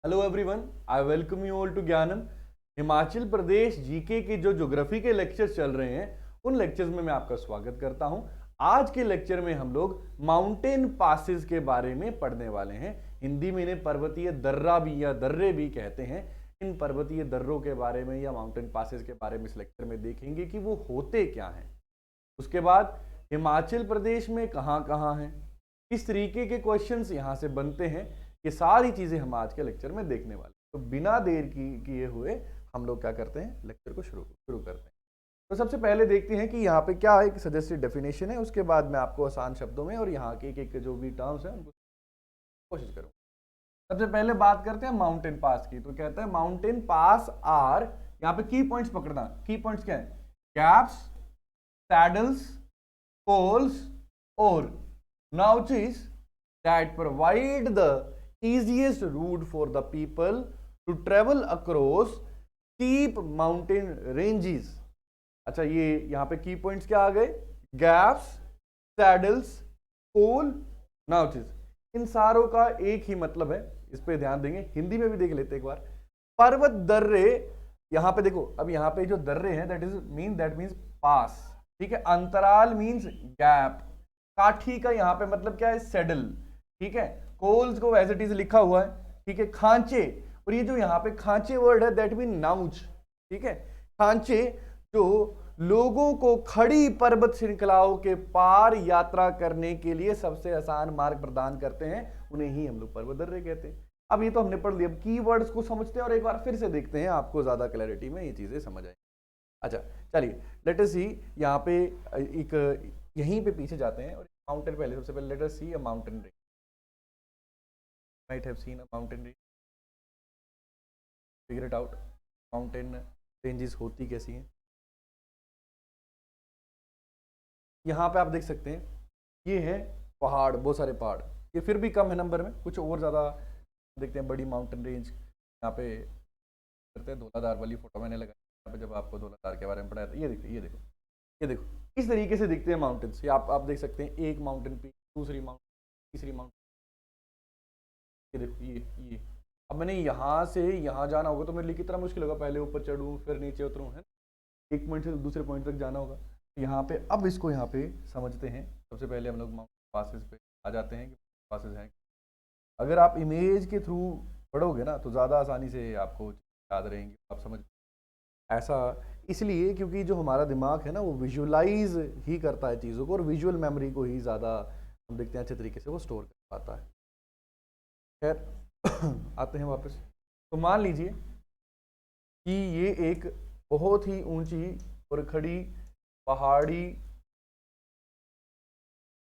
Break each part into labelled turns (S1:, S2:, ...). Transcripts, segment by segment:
S1: Hello everyone, I welcome you all to Gyanam. Himachal Pradesh GK के जो geography के lectures चल रहे हैं उन लेक्चर्स में मैं आपका स्वागत करता हूं। आज के लेक्चर में हम लोग माउंटेन पासेस के बारे में पढ़ने वाले हैं। हिंदी में इन्हें पर्वतीय दर्रा भी या दर्रे भी कहते हैं। इन पर्वतीय दर्रों के बारे में या माउंटेन पासेस के बारे में इस लेक्चर में देखेंगे कि वो होते क्या हैं। उसके बाद हिमाचल प्रदेश में कहाँ कहाँ हैं, किस तरीके के क्वेश्चंस यहाँ से बनते हैं, ये सारी चीजें हम आज के लेक्चर में देखने वाले। तो बिना देर किए हुए हम लोग क्या करते हैं, लेक्चर को शुरू करते हैं। तो सबसे पहले देखते हैं कि यहाँ पे क्या एक सजेस्टेड डेफिनेशन है। उसके बाद मैं आपको आसान शब्दों में और यहाँ के एक जो भी टर्म्स हैं उनको कोशिश करूँ। सबसे पहले बात करते हैं माउंटेन पास की। तो कहता है माउंटेन पास आर, यहाँ पे की पॉइंट्स पकड़ना। की पॉइंट्स क्या है? Gaps, saddles, poles or notches that provide the easiest route for the people to travel across steep mountain ranges। अच्छा, ये यहाँ पे की पॉइंट्स क्या आ गए? गैप्स, सैडल्स, पोल, नाउचेस। इन सारों का एक ही मतलब है, इस पे ध्यान देंगे। हिंदी में भी देख लेते एक बार। पर्वत दर्रे, यहाँ पे देखो, अब यहाँ पे जो दर्रे हैं दैट मीन्स पास, ठीक है। अंतराल मीन्स गैप। काठी का यहाँ पे मतलब क्या है? सेडल, ठीक है। कोल्स को एज इट इज लिखा हुआ है, ठीक है। खांचे, और ये जो यहाँ पे खांचे वर्ड है दैट मीन नाउच, ठीक है। खांचे जो लोगों को खड़ी पर्वत श्रृंखलाओं के पार यात्रा करने के लिए सबसे आसान मार्ग प्रदान करते हैं, उन्हें ही हम लोग पर्वत दर्रे कहते हैं। अब ये तो हमने पढ़ लिया, अब कीवर्ड्स को समझते हैं और एक बार फिर से देखते हैं, आपको ज्यादा क्लैरिटी में ये चीजें समझ आए। अच्छा चलिए, लेट अस सी। यहाँ पे एक यहीं पे पीछे जाते हैं और माउंटेन पहले, सबसे पहले let us see a mountain range. Might have seen a mountain range, figure it out. Mountain ranges होती कैसी हैं? यहाँ पे आप देख सकते हैं, ये है पहाड़, बहुत सारे पहाड़। ये फिर भी कम है नंबर में, कुछ और ज़्यादा देखते हैं। बड़ी माउंटेन रेंज यहाँ पे करते हैं। धौलाधार वाली फोटो मैंने लगाई यहाँ पे, जब आपको धौलाधार के बारे में पढ़ाया था। ये देखिए, ये देखो, ये देखो, इस तरीके से दिखते हैं माउंटेन्स। ये आप देख सकते हैं, एक माउंटेन पीक, दूसरी माउंटेन, तीसरी माउंटेन। ये देखो, ये अब मैंने यहाँ से यहाँ जाना होगा तो मेरे लिए कितना मुश्किल होगा। पहले ऊपर चढ़ूँ, फिर नीचे उतरूँ, है। एक पॉइंट से दूसरे पॉइंट तक जाना होगा। यहाँ पे अब इसको यहाँ पे समझते हैं। सबसे पहले हम लोग माउंटेन पासेस पे आ जाते हैं कि पासेस हैं। अगर आप इमेज के थ्रू पढ़ोगे ना तो ज़्यादा आसानी से आपको याद रहेंगे, आप समझ। ऐसा इसलिए क्योंकि जो हमारा दिमाग है ना, वो विजुअलाइज ही करता है चीज़ों को, और विजुअल मेमोरी को ही ज़्यादा हम देखते हैं अच्छे तरीके से वो स्टोर कर पाता है। खैर आते हैं वापस। तो मान लीजिए कि ये एक बहुत ही ऊंची और खड़ी पहाड़ी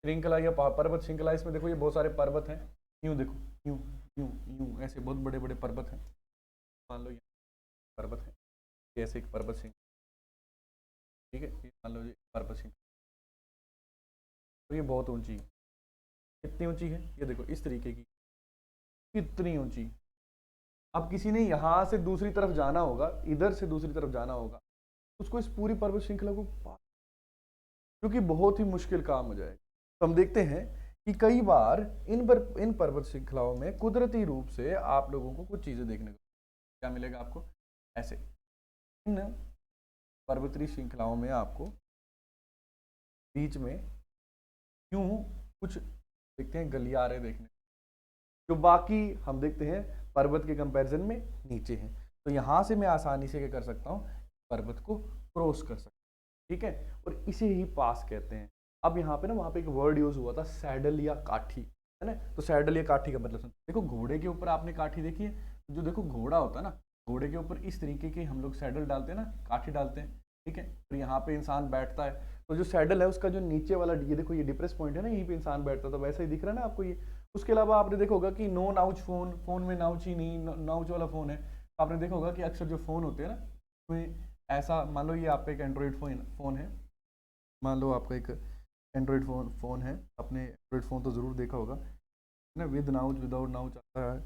S1: श्रृंखला या पर्वत श्रृंखला। इसमें देखो, ये बहुत सारे पर्वत हैं। यूं देखो, यूं यूं यूं ऐसे बहुत बड़े बड़े पर्वत हैं। मान लो ये पर्वत है, ये ऐसे एक पर्वत श्रृंखला, ठीक है। ये मान लो ये पर्वत श्रृंखला, तो ये बहुत ऊंची। कितनी ऊंची है ये देखो, इस तरीके की, कितनी ऊंची। अब किसी ने यहाँ से दूसरी तरफ जाना होगा, इधर से दूसरी तरफ जाना होगा, उसको इस पूरी पर्वत श्रृंखला को पार, जो कि बहुत ही मुश्किल काम हो जाएगा। तो हम देखते हैं कि कई बार इन पर्वत श्रृंखलाओं में कुदरती रूप से आप लोगों को कुछ चीजें देखने को क्या मिलेगा। आपको ऐसे इन पर्वतीय श्रृंखलाओं में आपको बीच में यूं कुछ देखते हैं, गलियारे देखने, जो बाकी हम देखते हैं पर्वत के कंपैरिजन में नीचे हैं। तो यहाँ से मैं आसानी से क्या कर सकता हूँ, पर्वत को क्रॉस कर सकता हूँ, ठीक है। और इसे ही पास कहते हैं। अब यहाँ पे ना, वहाँ पे एक वर्ड यूज हुआ था, सैडल या काठी, है ना। तो सैडल या काठी का मतलब देखो, घोड़े के ऊपर आपने काठी देखी है। जो देखो घोड़ा होता है ना, घोड़े के ऊपर इस तरीके के हम लोग सैडल डालते हैं ना, काठी डालते हैं, ठीक है। फिर यहाँ पे इंसान बैठता है, तो जो सैडल है उसका जो नीचे वाला, ये देखो, ये डिप्रेस पॉइंट है ना, यहीं पे इंसान बैठता है। तो वैसा ही दिख रहा है ना आपको ये। उसके अलावा आपने देखा होगा कि नो नाउच फोन, फोन में नाउच ही नहीं, नाउच वाला फोन है। तो आपने देखा होगा कि अक्सर जो फोन होते हैं ना, उसमें ऐसा, मान लो ये आपका एक एंड्रॉइड फोन है, मान लो आपका एक एंड्रॉइड फोन है, आपने एंड्रॉइड फोन तो जरूर देखा होगा ना, विद नाउच विदाउट नाउच आता है।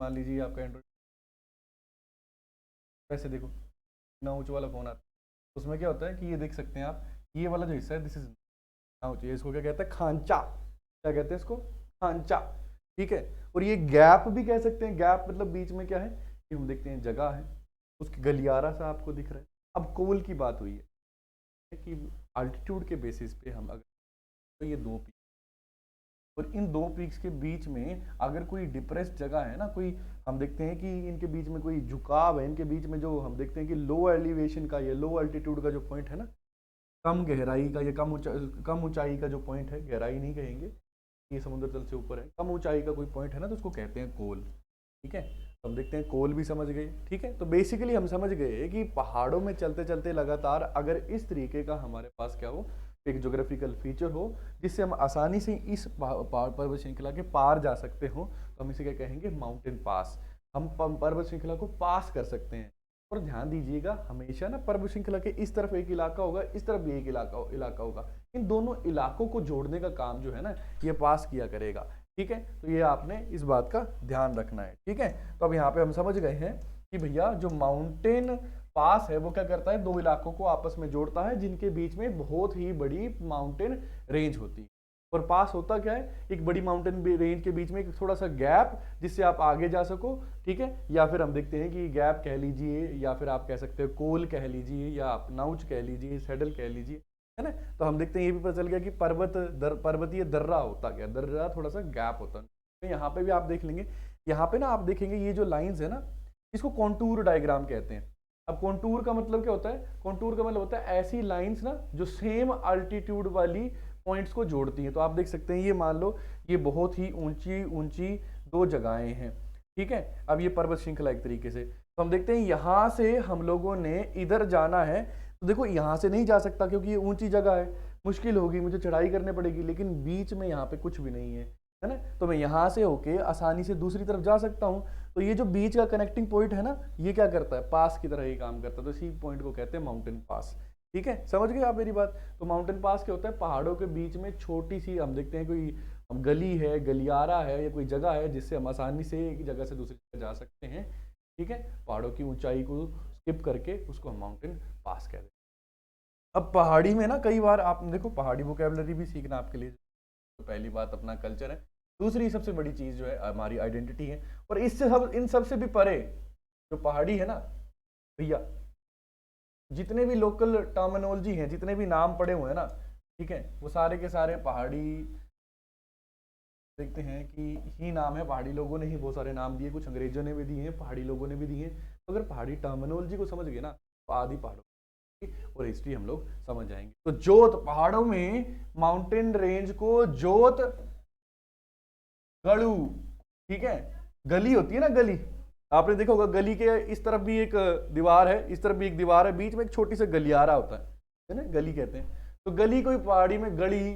S1: मान लीजिए आपका एंड्रॉइड, वैसे देखो नाउच वाला फोन आता है, उसमें क्या होता है कि ये देख सकते हैं आप, ये वाला जो हिस्सा है दिस इज नाउच। ये इसको क्या कहते हैं? खांचा। क्या कहते हैं इसको? खांचा। ठीक है। और ये गैप भी कह सकते हैं, गैप मतलब बीच में क्या है कि हम देखते हैं जगह है, उसकी गलियारा सा आपको दिख रहा है। अब कोल की बात हुई है कि अल्टीट्यूड के बेसिस पे हम अगर, तो ये दो पीक और इन दो पीक्स के बीच में अगर कोई डिप्रेस्ड जगह है ना, कोई हम देखते हैं कि इनके बीच में कोई झुकाव है, इनके बीच में जो हम देखते हैं कि लो एलिवेशन का या लो अल्टीट्यूड का जो पॉइंट है ना, कम गहराई का या कम ऊंचाई का जो पॉइंट है, गहराई नहीं कहेंगे, ये समुद्र तल से ऊपर है, कम ऊंचाई का कोई पॉइंट है ना, तो उसको कहते हैं कोल। ठीक है, तो हम देखते हैं कोल भी समझ गए। ठीक है, तो बेसिकली हम समझ गए कि पहाड़ों में चलते चलते लगातार अगर इस तरीके का हमारे पास क्या हो, एक ज्योग्राफिकल फीचर हो जिससे हम आसानी से इस पर्वत श्रृंखला के पार जा सकते हो, तो हम इसे क्या कहेंगे, माउंटेन पास। हम पर्वत श्रृंखला को पास कर सकते हैं। और ध्यान दीजिएगा, हमेशा ना पर्वत श्रृंखला के इस तरफ एक इलाका होगा, इस तरफ भी एक इलाका होगा, इन दोनों इलाकों को जोड़ने का काम जो है ना, ये पास किया करेगा। ठीक है, तो ये आपने इस बात का ध्यान रखना है। ठीक है, तो अब यहाँ पे हम समझ गए हैं कि भैया जो माउंटेन पास है वो क्या करता है, दो इलाकों को आपस में जोड़ता है जिनके बीच में बहुत ही बड़ी माउंटेन रेंज होती है। और पास होता क्या है, एक बड़ी माउंटेन रेंज के बीच में एक थोड़ा सा गैप जिससे आप आगे जा सको। ठीक है, या फिर हम देखते हैं कि गैप कह लीजिए, या फिर आप कह सकते हो कोल कह लीजिए, या आप नाउच कह लीजिए, सैडल कह लीजिए, है ना। तो हम देखते हैं ये भी पता चल गया कि पर्वतीय दर्रा होता क्या, दर्रा थोड़ा सा गैप होता है। तो यहाँ पे भी आप देख लेंगे, यहाँ पे ना आप देखेंगे ये जो लाइंस है ना, इसको कॉन्टूर डायग्राम कहते हैं। अब कॉन्टूर का मतलब क्या होता है, कॉन्टूर का मतलब होता है ऐसी लाइंस ना जो सेम अल्टीट्यूड वाली पॉइंट्स को जोड़ती हैं। तो आप देख सकते हैं, ये मान लो ये बहुत ही ऊंची ऊंची दो जगहें हैं। ठीक है, अब ये पर्वत श्रृंखला एक तरीके से, तो हम देखते हैं यहां से हम लोगों ने इधर जाना है, तो देखो यहां से नहीं जा सकता क्योंकि ये ऊंची जगह है, मुश्किल होगी, मुझे चढ़ाई करनी पड़ेगी, लेकिन बीच में यहाँ पे कुछ भी नहीं है ना, तो मैं यहाँ से होके आसानी से दूसरी तरफ जा सकता हूँ। तो ये जो बीच का कनेक्टिंग पॉइंट है ना, ये क्या करता है, पास की तरह ही काम करता है, तो इसी पॉइंट को कहते हैं माउंटेन पास। ठीक है, समझ गए आप मेरी बात। तो माउंटेन पास क्या होता है, पहाड़ों के बीच में छोटी सी हम देखते हैं कोई गली है, गलियारा है, या कोई जगह है जिससे हम आसानी से एक जगह से दूसरी जगह जा सकते हैं। ठीक है, पहाड़ों की ऊंचाई को स्किप करके उसको हम माउंटेन पास कहते हैं। अब पहाड़ी में ना कई बार आप देखो, पहाड़ी वोकेबलरी भी सीखना आपके लिए, तो पहली बात अपना कल्चर है, दूसरी सबसे बड़ी चीज जो है हमारी आइडेंटिटी है। और इससे सब, इन सबसे भी परे जो पहाड़ी है ना भैया, जितने भी लोकल टर्मिनोलॉजी हैं, जितने भी नाम पड़े हुए हैं ना, ठीक है, वो सारे के सारे पहाड़ी देखते हैं कि ही नाम है, पहाड़ी लोगों ने ही बहुत सारे नाम दिए, कुछ अंग्रेजों ने भी दिए हैं, पहाड़ी लोगों ने भी दिए हैं। तो अगर पहाड़ी टर्मिनोलॉजी को समझ गए ना, तो आदि पहाड़ों और हिस्ट्री हम लोग समझ जाएंगे। तो जोत, पहाड़ों में माउंटेन रेंज को जोत गढ़ू, ठीक है, गली होती है ना, गली आपने देखा होगा, गली के इस तरफ भी एक दीवार है, इस तरफ भी एक दीवार है, बीच में एक छोटी सी गलियारा होता है ना, गली कहते हैं। तो गली कोई पहाड़ी में गड़ी,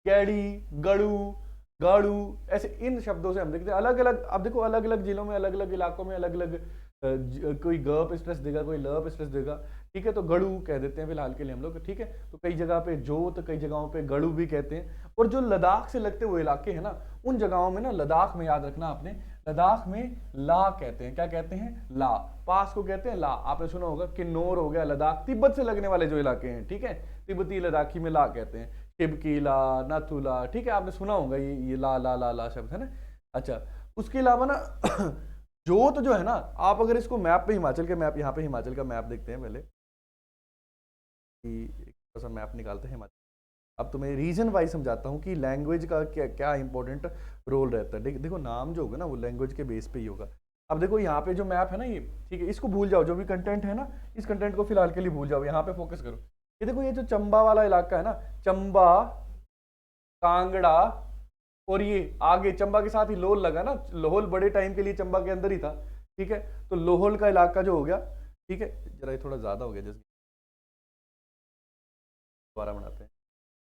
S1: कैड़ी, गड़ू, गाड़ू, ऐसे इन शब्दों से हम देखते हैं अलग अलग। अब देखो अलग अलग जिलों में, अलग अलग इलाकों में अलग अलग, कोई ग पे स्ट्रेस देगा, कोई ल पे स्ट्रेस देगा। ठीक है, तो गड़ू कह देते हैं फिलहाल के लिए हम लोग। ठीक है, तो कई जगह पे जोत, कई जगहों पे गड़ू भी कहते हैं। और जो लद्दाख से लगते हुए इलाके हैं ना, उन जगहों में ना, लद्दाख में याद रखना आपने, लद्दाख में ला कहते हैं। क्या कहते हैं, ला। पास को कहते हैं ला। आपने सुना होगा किन्नौर हो गया, लद्दाख, तिब्बत से लगने वाले जो इलाके हैं, ठीक है, तिब्बती लद्दाखी में ला कहते हैं, टिबकीला, नाथुला, ठीक है, आपने सुना होगा ये ला ला ला ला शब्द है ना। अच्छा, उसके अलावा ना जोत जो है ना, आप अगर इसको मैप पे, हिमाचल के मैप, यहाँ पे हिमाचल का मैप देखते हैं पहले, एक सा मैप निकालते हैं हिमाचल। अब तो मैं रीजन वाइज समझाता हूँ कि लैंग्वेज का क्या क्या इंपॉर्टेंट रोल रहता है। देखो नाम जो होगा ना, वो लैंग्वेज के बेस पे ही होगा। अब देखो यहाँ पे जो मैप है ना ये, ठीक है, इसको भूल जाओ, जो भी कंटेंट है ना, इस कंटेंट को फिलहाल के लिए भूल जाओ, यहाँ पे फोकस करो। ये देखो, ये जो चंबा वाला इलाका है ना, चंबा, कांगड़ा, और ये आगे चंबा के साथ ही लोहल लगा ना, लोहल बड़े टाइम के लिए चंबा के अंदर ही था। ठीक है, तो लोहल का इलाका जो हो गया, ठीक है, जरा ये थोड़ा ज्यादा हो गया, जैसे दोबारा बनाते हैं।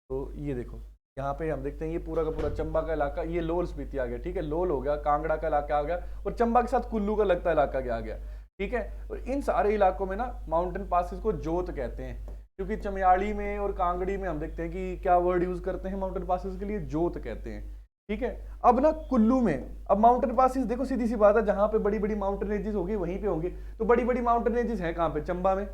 S1: तो ये देखो, यहाँ पे हम देखते हैं ये पूरा का पूरा चंबा का इलाका, ये लोल स्पीति आ गया, ठीक है, लोल हो गया, कांगड़ा का इलाका आ गया, और चंबा के साथ कुल्लू का लगता इलाका आ गया। ठीक है, और इन सारे इलाकों में ना माउंटेन पासेस को जोत कहते हैं, क्योंकि चमियाड़ी में और कांगड़ी में हम देखते हैं कि क्या वर्ड यूज करते हैं माउंटेन पासेस के लिए, जोत कहते हैं। ठीक है, अब ना कुल्लू में, अब माउंटेन पासेस देखो, सीधी सी बात है, जहां पे बड़ी बड़ी माउंटेन रेंजेस होगी वहीं पे होंगे। तो बड़ी बड़ी माउंटेन रेंजेस हैं कहाँ पे, चंबा में,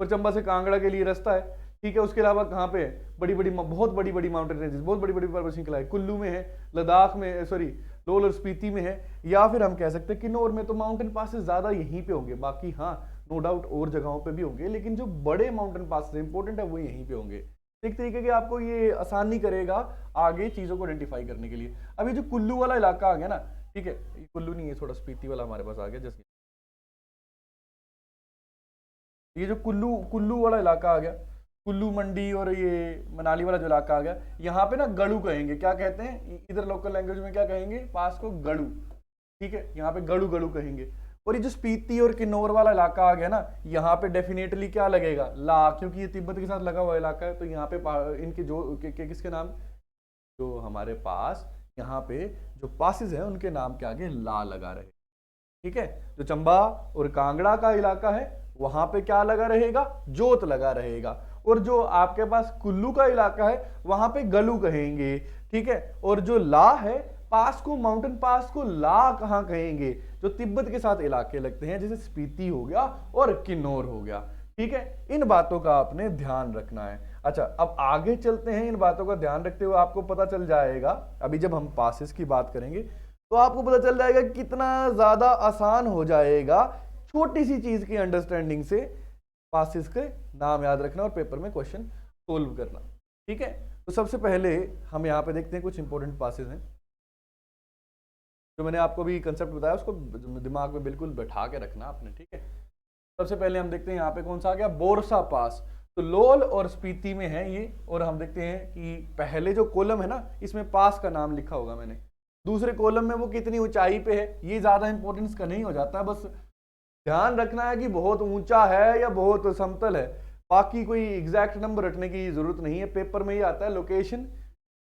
S1: और चंबा से कांगड़ा के लिए रास्ता है। ठीक है, उसके अलावा कहाँ पे बड़ी बड़ी, बहुत बड़ी बड़ी माउंटेन रेंजेस, बहुत बड़ी बड़ी पर्वत श्रृंखला है, कुल्लू में है, लद्दाख में, सॉरी लोल और स्पीति में है, या फिर हम कह सकते हैं किन्नौर में। तो माउंटेन पासेस ज्यादा यहीं पे होंगे, बाकी हाँ नो डाउट और जगहों पे भी होंगे, लेकिन जो बड़े माउंटेन पासेस इंपॉर्टेंट है वो यहीं पे होंगे। एक तरीके के आपको ये आसानी करेगा आगे चीजों को आइडेंटिफाई करने के लिए। अब ये जो कुल्लू वाला इलाका आ गया ना, ठीक है, ये कुल्लू नहीं है, थोड़ा स्पीति वाला हमारे पास आ गया। जैसे ये जो कुल्लू कुल्लू वाला इलाका आ गया, कुल्लू मंडी और ये मनाली वाला जो इलाका आ गया, यहाँ पे ना गड़ू कहेंगे। क्या कहते हैं इधर लोकल लैंग्वेज में, क्या कहेंगे पास को? गड़ू, ठीक है, यहाँ पे गड़ू गड़ू कहेंगे। और ये जो स्पीति और किन्नौर वाला इलाका आ गया ना, यहाँ पे डेफिनेटली क्या लगेगा? ला, क्योंकि ये तिब्बत के साथ लगा हुआ इलाका है। तो यहाँ पे इनके जो किसके नाम, जो हमारे पास यहाँ पे जो पासेस है उनके नाम के आगे ला लगा रहे, ठीक है। जो चंबा और कांगड़ा का इलाका है वहां पे क्या लगा रहेगा? जोत लगा रहेगा। और जो आपके पास कुल्लू का इलाका है वहां पे गलू कहेंगे, ठीक है। और जो ला है, पास को, माउंटेन पास को ला कहां कहेंगे? जो तिब्बत के साथ इलाके लगते हैं, जैसे स्पीति हो गया और किन्नौर हो गया, ठीक है। इन बातों का आपने ध्यान रखना है। अच्छा, अब आगे चलते हैं। इन बातों का ध्यान रखते हुए आपको पता चल जाएगा, अभी जब हम पासेस की बात करेंगे तो आपको पता चल जाएगा कितना ज्यादा आसान हो जाएगा छोटी सी चीज की अंडरस्टैंडिंग से पासेस के नाम याद रखना और पेपर में क्वेश्चन सोल्व करना, ठीक है। तो सबसे पहले हम यहाँ पे देखते हैं कुछ इंपॉर्टेंट पासेस हैं जो मैंने आपको भी कंसेप्ट बताया, उसको दिमाग में बिल्कुल बैठा के रखना आपने, ठीक है। सबसे पहले हम देखते हैं यहाँ पे कौन सा आ गया? बोरसा पास। तो लोल और स्पीति में है ये, और हम देखते हैं कि पहले जो कॉलम है ना, इसमें पास का नाम लिखा होगा मैंने। दूसरे कॉलम में वो कितनी ऊंचाई पे है, ये ज्यादा इंपॉर्टेंस का नहीं हो जाता, बस ध्यान रखना है कि बहुत ऊंचा है या बहुत समतल है। बाकी कोई एग्जैक्ट नंबर रखने की जरूरत नहीं है। पेपर में ही आता है लोकेशन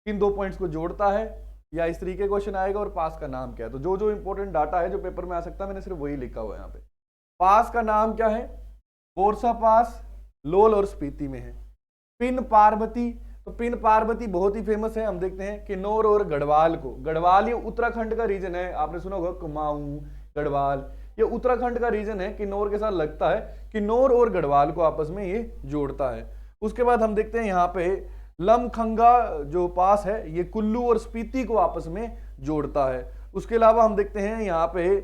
S1: किन दो पॉइंट्स को जोड़ता है, या इस तरीके क्वेश्चन आएगा, और पास का नाम क्या है। तो जो जो इंपॉर्टेंट डाटा है जो पेपर में आ सकता है, मैंने सिर्फ वही लिखा हुआ है यहाँ पे। पास का नाम क्या है? बोरसा पास लोल और स्पीति में है। पिन पार्वती, तो पिन पार्वती बहुत ही फेमस है। हम देखते हैं किन्नौर और गढ़वाल को। गढ़वाल ये उत्तराखंड का रीजन है, आपने सुना होगा कुमाऊं, गढ़वाल, ये उत्तराखंड का रीजन है, किन्नौर के साथ लगता है। किन्नौर और गढ़वाल को आपस में ये जोड़ता है। उसके बाद हम देखते हैं यहाँ पे लमखंगा जो पास है, ये कुल्लू और स्पीति को आपस में जोड़ता है। उसके अलावा हम देखते हैं यहाँ पे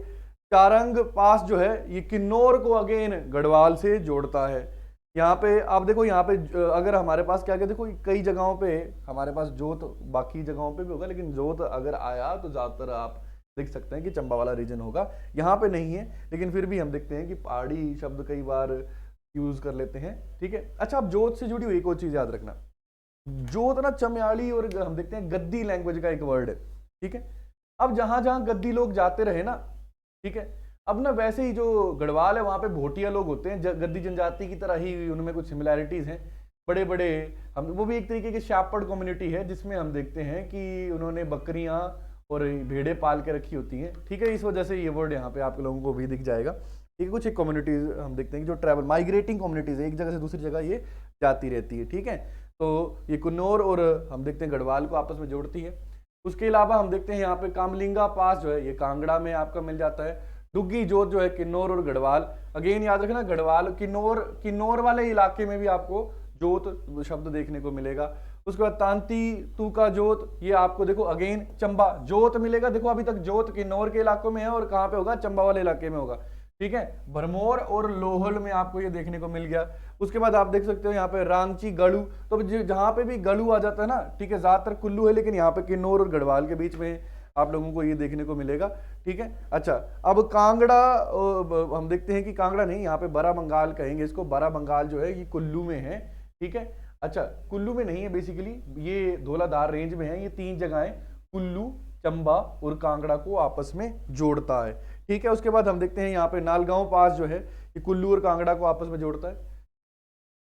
S1: चारंग पास जो है, ये किन्नौर को अगेन गढ़वाल से जोड़ता है। यहाँ पे आप देखो, यहाँ पे अगर हमारे पास क्या क्या, देखो कई जगहों पे हमारे पास जोत, बाकी जगहों पे भी होगा, लेकिन जोत अगर आया तो ज्यादातर आप देख सकते हैं कि चंबा वाला रीजन होगा। यहाँ पे नहीं है, लेकिन फिर भी हम देखते हैं कि पहाड़ी शब्द कई बार यूज कर लेते हैं, ठीक है। अच्छा, अब जोत से जुड़ी हुई एक और चीज याद रखना, जोत ना चमयाली और हम देखते हैं गद्दी लैंग्वेज का एक वर्ड है, ठीक है। अब जहां जहां गद्दी लोग जाते रहे ना, ठीक है, अब ना वैसे ही जो गढ़वाल है वहां पे भोटिया लोग होते हैं, गद्दी जनजाति की तरह ही उनमें कुछ सिमिलैरिटीज हैं। बड़े बड़े हम, वो भी एक तरीके की शेपर्ड कम्युनिटी है, जिसमें हम देखते हैं कि उन्होंने बकरियां और भेड़े पाल के रखी होती हैं, ठीक है। इस वजह से ये वर्ड यहाँ पे आप लोगों को भी दिख जाएगा, ठीक है। कुछ एक कम्युनिटीज हम देखते हैं कि जो ट्रैवल माइग्रेटिंग कम्युनिटीज है, एक जगह से दूसरी जगह ये जाती रहती है, ठीक है। तो ये किन्नौर और हम देखते हैं गढ़वाल को आपस में जोड़ती है। उसके अलावा हम देखते हैं यहाँ पे कामलिंगा पास जो है, ये कांगड़ा में आपका मिल जाता है। डुग्गी जोत जो है किन्नौर और गढ़वाल, अगेन याद रखना गढ़वाल किन्नौर वाले इलाके में भी आपको जोत शब्द देखने को मिलेगा। उसके बाद तांती तूका जोत, ये आपको देखो अगेन चंबा जोत मिलेगा। देखो अभी तक जोत किन्नौर के इलाकों में है और कहाँ पे होगा? चंबा वाले इलाके में होगा, ठीक है। भरमौर और लोहल में आपको ये देखने को मिल गया। उसके बाद आप देख सकते हो यहाँ पे रांची गड़ू, तो जहां पे भी गड़ू आ जाता है ना, ठीक है, ज्यादातर कुल्लू है, लेकिन यहाँ पे किन्नौर और गढ़वाल के बीच में आप लोगों को ये देखने को मिलेगा, ठीक है। अच्छा, अब कांगड़ा हम देखते हैं कि कांगड़ा नहीं, यहाँ पे बड़ा बंगाल कहेंगे इसको। बड़ा बंगाल जो है ये कुल्लू में है, ठीक है। अच्छा, कुल्लू में नहीं है, बेसिकली ये धौलाधार रेंज में है। ये तीन जगहें कुल्लू, चंबा और कांगड़ा को आपस में जोड़ता है, ठीक है। उसके बाद हम देखते हैं यहाँ पे नालगांव पास जो है, ये कुल्लू और कांगड़ा को आपस में जोड़ता है।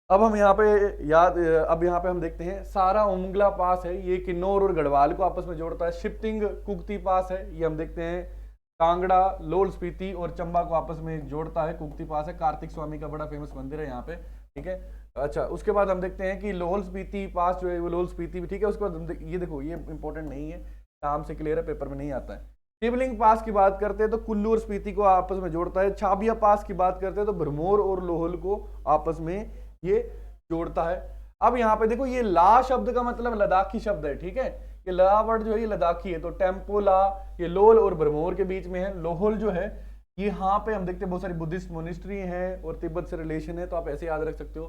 S1: अब हम यहाँ पे अब यहाँ पे हम देखते हैं सारा उमंगला पास है, ये किन्नौर और गढ़वाल को आपस में जोड़ता है। शिफ्टिंग कुक्ति पास है, ये हम देखते हैं कांगड़ा, लोल स्पीति और चंबा को आपस में जोड़ता है। कुक्ति पास है, कार्तिक स्वामी का बड़ा फेमस मंदिर है यहाँ पे, ठीक है। अच्छा, उसके बाद हम देखते हैं कि लाहौल स्पीति पास जो है वो लोल स्पीति भी, ठीक है। उसके बाद ये देखो, ये इंपॉर्टेंट नहीं है, नाम से क्लियर है, पेपर में नहीं आता है। शिवलिंग पास की बात करते हैं तो कुल्लू और स्पीति को आपस में जोड़ता है। छाबिया पास की बात करते हैं तो भरमौर और लोहल को आपस में ये जोड़ता है। अब यहाँ पे देखो, ये ला शब्द का मतलब लद्दाखी शब्द है, ठीक है। ये ला वर्ड जो है ये लद्दाखी है, तो टेम्पो ला ये लोल और भरमौर के बीच में है। लोहल जो है ये यहाँ पे हम देखते हैं बहुत सारी बुद्धिस्ट मोनिस्ट्री हैं और तिब्बत से रिलेशन है, तो आप ऐसे याद रख सकते हो।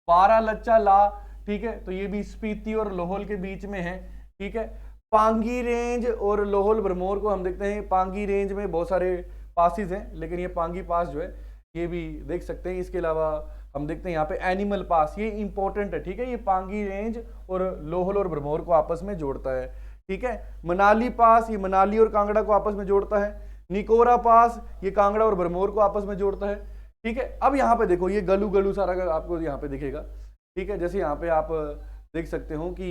S1: बारा लच्चा ला, ठीक है, तो ये भी स्पीति और लोहल के बीच में है, ठीक है। पांगी रेंज और लोहल भरमौर को हम देखते हैं, पांगी रेंज में बहुत सारे पासिस हैं, लेकिन ये पांगी पास जो है ये भी देख सकते हैं। इसके अलावा हम देखते हैं यहाँ पे एनिमल पास, ये इंपॉर्टेंट है, ठीक है, ये पांगी रेंज और लोहल और भरमौर को आपस में जोड़ता है, ठीक है। मनाली पास, ये मनाली और कांगड़ा को आपस में जोड़ता है। निकोरा पास, ये कांगड़ा और भरमौर को आपस में जोड़ता है, ठीक है। अब यहाँ पे देखो ये गलू गलू सारा आपको यहाँ पे दिखेगा, ठीक है। जैसे यहाँ पे आप देख सकते हो कि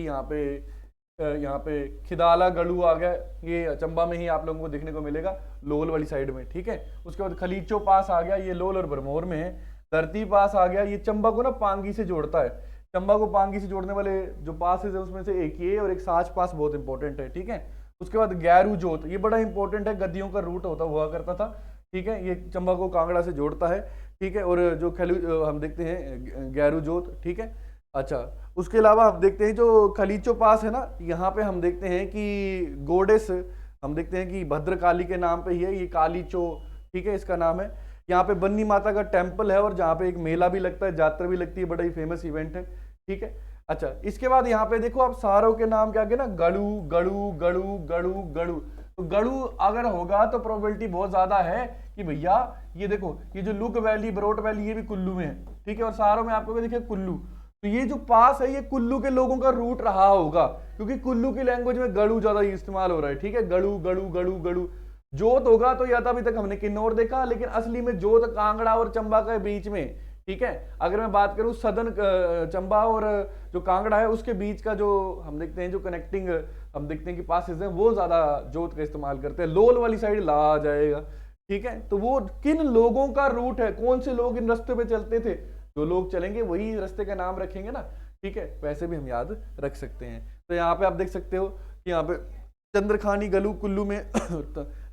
S1: यहाँ पे खिदाला गलू आ गया, ये चंबा में ही आप लोगों को देखने को मिलेगा, लोल वाली साइड में, ठीक है। उसके बाद खलीचो पास आ गया, ये लोल और भरमौर में है। धरती पास आ गया, ये चंबा को ना पांगी से जोड़ता है। चंबा को पांगी से जोड़ने वाले जो पास है उसमें से एक ये और एक साच पास बहुत इंपॉर्टेंट है, ठीक है। उसके बाद गैरू जोत, ये बड़ा इंपॉर्टेंट है, गद्दियों का रूट हुआ करता था, ठीक है। ये चंबा को कांगड़ा से जोड़ता है, ठीक है। और जो हम देखते हैं गैरू जोत, ठीक है। अच्छा, उसके अलावा हम देखते हैं जो खलीचो पास है ना, यहाँ पे हम देखते हैं कि गोडेस, हम देखते हैं कि भद्रकाली के नाम पे ही है, ये कालीचो, ठीक है, इसका नाम है। यहाँ पे बन्नी माता का टेम्पल है और जहाँ पे एक मेला भी लगता है, यात्रा भी लगती है, बड़ा ही फेमस इवेंट है, ठीक है। अच्छा, इसके बाद यहाँ पे देखो आप सारों के नाम क्या क्या ना, गड़ू गड़ू गड़ू गड़ू गड़ू, तो गड़ू अगर होगा तो प्रोबेबिलिटी बहुत ज्यादा है कि भैया ये देखो ये जो लुक वैली बरोट वैली ये भी कुल्लू में है, ठीक है। और सारों में आपको देखिए कुल्लू, तो ये जो पास है ये कुल्लू के लोगों का रूट रहा होगा, क्योंकि कुल्लू की लैंग्वेज में गड़ू ज्यादा इस्तेमाल हो रहा है, ठीक है। गड़ू गड़ू गड़ू गड़ू। जोत होगा तो या तो अभी तक हमने किन्नौर देखा, लेकिन असली में जोत कांगड़ा और चंबा के बीच में, ठीक है। अगर मैं बात करूं सदन चंबा और जो कांगड़ा है उसके बीच का जो हम देखते हैं जो कनेक्टिंग हम देखते हैं कि पासेस हैं वो ज्यादा जोत का इस्तेमाल करते हैं। लोल वाली साइड ला आ जाएगा, ठीक है। तो वो किन लोगों का रूट है, कौन से लोग इन रास्ते पे चलते थे, जो लोग चलेंगे वही रास्ते का नाम रखेंगे ना, ठीक है। वैसे भी हम याद रख सकते हैं। तो यहाँ पे आप देख सकते हो कि यहाँ पे चंद्रखानी गलू कुल्लू में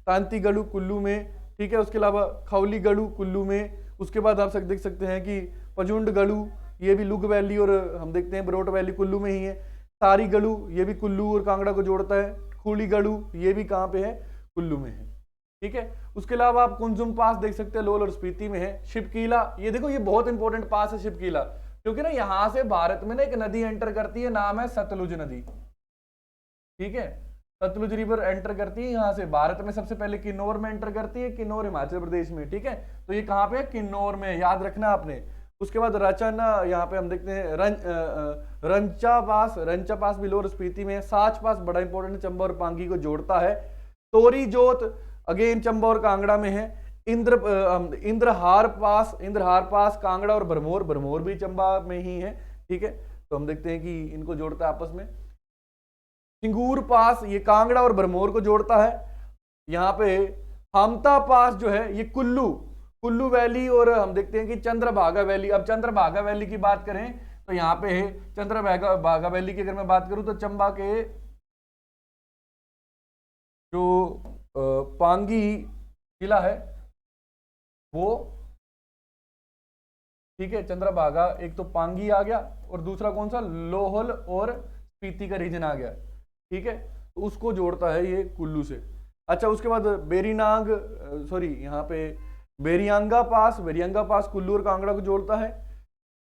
S1: तांती गलू कुल्लू में, ठीक है। उसके अलावा खौली गलू कुल्लू में। उसके बाद आप देख सकते हैं कि पजुंड गलू, ये भी लुग वैली और हम देखते हैं बरोट वैली कुल्लू में ही है। तारी गलू, ये भी कुल्लू और कांगड़ा को जोड़ता है। खूली गलू, ये भी कहाँ पे है, कुल्लू में है, ठीक है। उसके अलावा आप कुंजुम पास देख सकते हैं, लोल और स्पीति में है। शिवकीला, ये देखो ये बहुत इंपॉर्टेंट पास है शिवकीला, क्योंकि ना यहां से भारत में ना एक नदी एंटर करती है, नाम है सतलुज नदी, ठीक है। सतलुज रिवर एंटर करती है यहाँ से, भारत में सबसे पहले किन्नौर में एंटर करती है, किन्नौर हिमाचल प्रदेश में, ठीक है। तो ये कहाँ पे है, किन्नौर में, याद रखना आपने। उसके बाद रचना, यहाँ पे हम देखते हैं रंचा पास भी लोअर स्पीति में है। साच पास बड़ा इंपॉर्टेंट, चंबा और पांगी को जोड़ता है। तोरी जोत अगेन चंबा और कांगड़ा में है। इंद्रहार पास कांगड़ा और भरमौर भी चंबा में ही है, ठीक है। तो हम देखते हैं कि इनको जोड़ता है आपस में। सिंगूर पास ये कांगड़ा और भरमौर को जोड़ता है। यहाँ पे हामता पास जो है ये कुल्लू वैली और हम देखते हैं कि चंद्रभागा वैली। अब चंद्रभागा वैली की बात करें तो यहाँ पे है चंद्रभागा वैली की, अगर मैं बात करूं तो चंबा के जो पांगी किला है वो, ठीक है, चंद्रभागा, एक तो पांगी आ गया और दूसरा कौन सा, लोहल और स्पीति का रीजन आ गया, ठीक है। तो उसको जोड़ता है ये कुल्लू से। अच्छा, उसके बाद यहाँ पे बेरियांगा पास कुल्लू और कांगड़ा को जोड़ता है।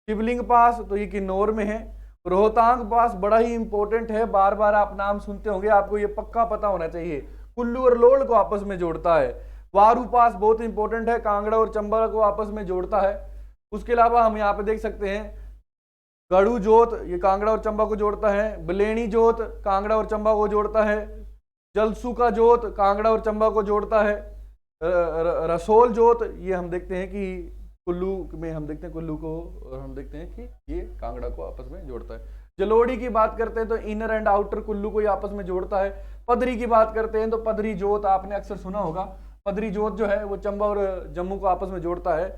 S1: शिवलिंग पास तो ये किन्नौर में है। रोहतांग पास बड़ा ही इंपॉर्टेंट है, बार बार आप नाम सुनते होंगे, आपको ये पक्का पता होना चाहिए, कुल्लू और लोल को आपस में जोड़ता है। वारू पास बहुत इंपॉर्टेंट है, कांगड़ा और चंबा को आपस में जोड़ता है। उसके अलावा हम यहाँ पे देख सकते हैं गड़ू जोत, ये कांगड़ा और चंबा को जोड़ता है। बलेनी जोत कांगड़ा और चंबा को जोड़ता है। जलसू का जोत कांगड़ा और चंबा को जोड़ता है। रसोल जोत ये हम देखते हैं कि कुल्लू में हम देखते हैं कुल्लू को, और हम देखते हैं कि ये कांगड़ा को आपस में जोड़ता है। जलोड़ी की बात करते हैं तो इनर एंड आउटर कुल्लू को आपस में जोड़ता है। पदरी की बात करते हैं तो पदरी जोत आपने अक्सर सुना होगा, पदरी जोत जो है वो चंबा और जम्मू को आपस में जोड़ता है,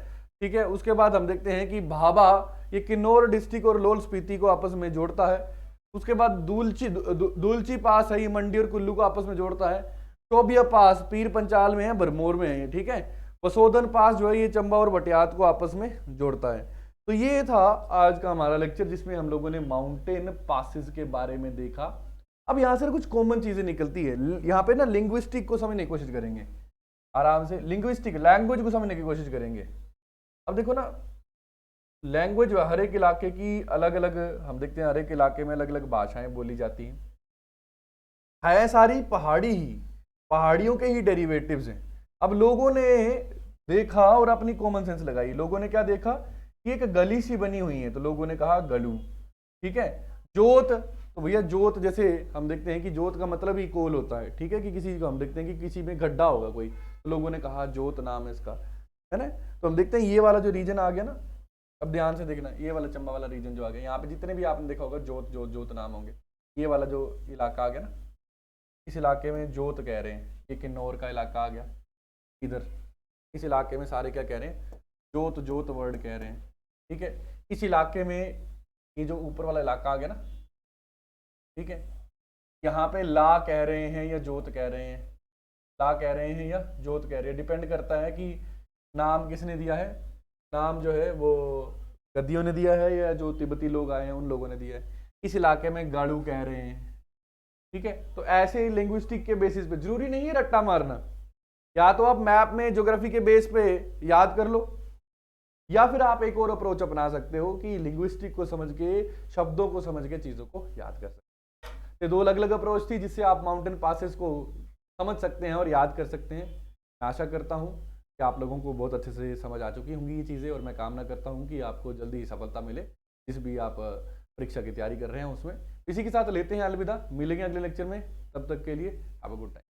S1: ठीक है। उसके बाद हम देखते हैं कि भाभा ये किन्नौर डिस्ट्रिक्ट और लोल स्पीति को आपस में जोड़ता है। उसके बाद दुलची पास है, ये मंडी और कुल्लू को आपस में जोड़ता है। चौबिया पास पीर पंचाल में है, भरमौर में है, ठीक है। वसोधन पास जो है ये चंबा और बटियात को आपस में जोड़ता है। तो ये था आज का हमारा लेक्चर, जिसमें हम लोगों ने माउंटेन पासिस के बारे में देखा। अब यहां से कुछ कॉमन चीजें निकलती है। यहाँ पे ना लिंग्विस्टिक को समझने की कोशिश करेंगे, आराम से लिंग्विस्टिक लैंग्वेज को समझने की कोशिश करेंगे। अब देखो ना, लैंग्वेज हर एक इलाके की अलग अलग, हम देखते हैं हर एक इलाके में अलग अलग भाषाएं बोली जाती हैं, है सारी पहाड़ियों के ही डेरिवेटिव्स हैं। अब लोगों ने देखा और अपनी कॉमन सेंस लगाई। लोगों ने क्या देखा कि एक गली सी बनी हुई है, तो लोगों ने कहा गलू, ठीक है। जोत, तो भैया जोत, जैसे हम देखते हैं कि जोत का मतलब ही कोल होता है, ठीक है, कि किसी को हम देखते हैं कि किसी में गड्ढा होगा कोई, तो लोगों ने कहा जोत नाम है इसका, है ना। तो हम देखते हैं ये वाला जो रीजन आ गया ना, अब ध्यान से देखना, ये वाला चंबा वाला रीजन जो आ गया, यहाँ पे जितने भी आपने देखा होगा जोत जोत जोत नाम होंगे, ये वाला जो इलाका आ गया ना, इस इलाके में जोत कह रहे हैं। ये किन्नौर का इलाका आ गया इधर, इस इलाके में सारे क्या कह रहे हैं, जोत जोत वर्ड कह रहे हैं, ठीक है। इस इलाके में ये जो ऊपर वाला इलाका आ गया ना, ठीक है, यहाँ पे ला कह रहे हैं या जोत कह रहे हैं, ला कह रहे हैं या जोत कह रहे हैं, डिपेंड करता है कि नाम किसने दिया है। नाम जो है वो गद्दियों ने दिया है या जो तिब्बती लोग आए हैं उन लोगों ने दिया है। इस इलाके में गाड़ू कह रहे हैं, ठीक है। तो ऐसे लिंग्विस्टिक के बेसिस पे, जरूरी नहीं है रट्टा मारना, या तो आप मैप में ज्योग्राफी के बेस पे याद कर लो, या फिर आप एक और अप्रोच अपना सकते हो कि लिंग्विस्टिक को समझ के, शब्दों को समझ के चीजों को याद कर सकते हैं। ये दो अलग अलग अप्रोच थी जिससे आप माउंटेन पासेस को समझ सकते हैं और याद कर सकते हैं। मैं आशा करता हूं कि आप लोगों को बहुत अच्छे से समझ आ चुकी होंगी ये चीज़ें, और मैं कामना करता हूं कि आपको जल्दी ही सफलता मिले जिस भी आप परीक्षा की तैयारी कर रहे हैं उसमें। इसी के साथ लेते हैं अलविदा, मिलेंगे अगले लेक्चर में, तब तक के लिए हैव अ गुड टाइम।